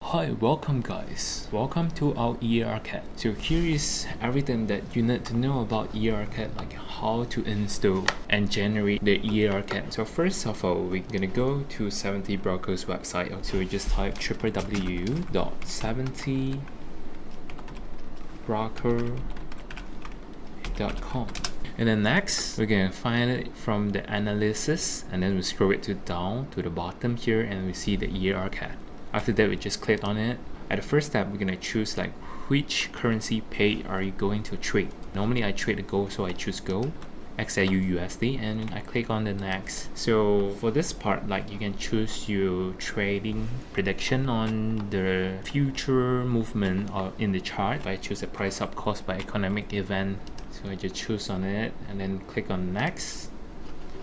Hi, welcome guys. Welcome to our EARCAT. So here is everything that you need to know about EARCAT, like how to install and generate the EARCAT. So first of all, we're gonna go to 70 Brocos website. So we just type www.70broker.com. And then next, we're gonna find it from the analysis, and then we scroll it down to the bottom here, and we see the EARCAT. After that, we just click on it. At the first step, we're gonna choose like which currency pair are you going to trade. Normally I trade the gold, so I choose gold, XAU USD, and I click on the next. So for this part, like you can choose your trading prediction on the future movement or in the chart. I choose a price up caused by economic event, so I just choose on it and then click on next.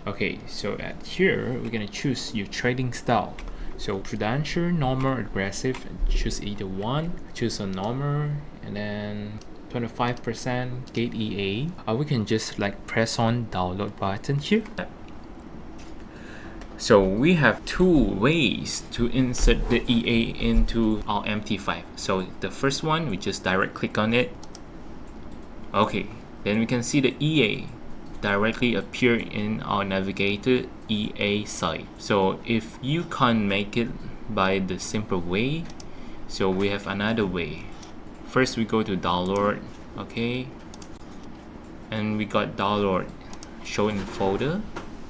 Okay, so at here we're gonna choose your trading style. So prudential, normal, aggressive, and choose either one. Choose a normal, and then 25% gate EA. We can just like press on download button here. So we have two ways to insert the EA into our MT5. So the first one, we just direct click on it. Okay, then we can see the EA directly appear in our navigator EA site. So if you can't make it by the simple way, so we have another way. First we go to download, okay, and we got download show in the folder.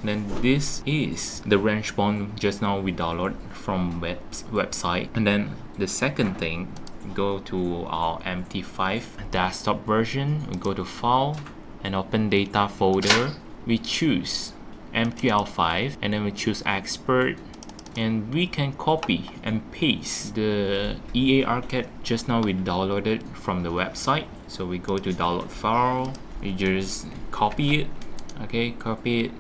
Then this is the range bond just now we download from website. And then the second thing, go to our MT5 desktop version, we go to file and open data folder. We choose MQL5 and then we choose expert, and we can copy and paste the EARCAT just now we downloaded from the website. So we go to download file, we just copy it, okay, copy it,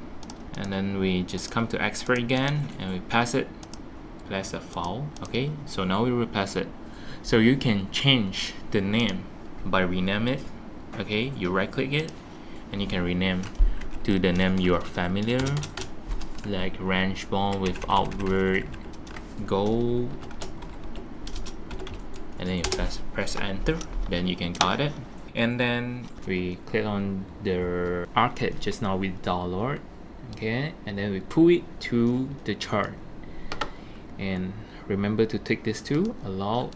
and then we just come to expert again and we paste the file. Okay, so now we replace it. So you can change the name by rename it. Okay, you right click it and you can rename to the name you are familiar, like range bond without word gold, and then you press enter, then you can got it. And then we click on the ARCAT just now we download, okay, and then we pull it to the chart. And remember to tick this too, allow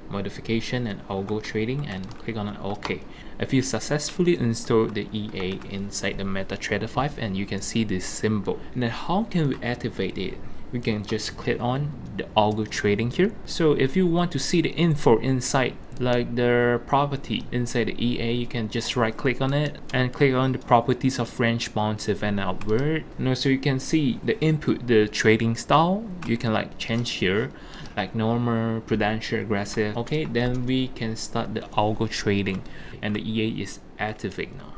modification and algo trading, and click on OK. If you successfully installed the EA inside the MetaTrader 5, and you can see this symbol. And then how can we activate it? We can just click on the algo trading here. So if you want to see the info inside, like the property inside the EA, you can just right click on it and click on the properties of range bonds event outward. And also you can see the input, the trading style. You can like change here, like normal, prudential, aggressive. Okay, then we can start the algo trading, and the EA is activate now.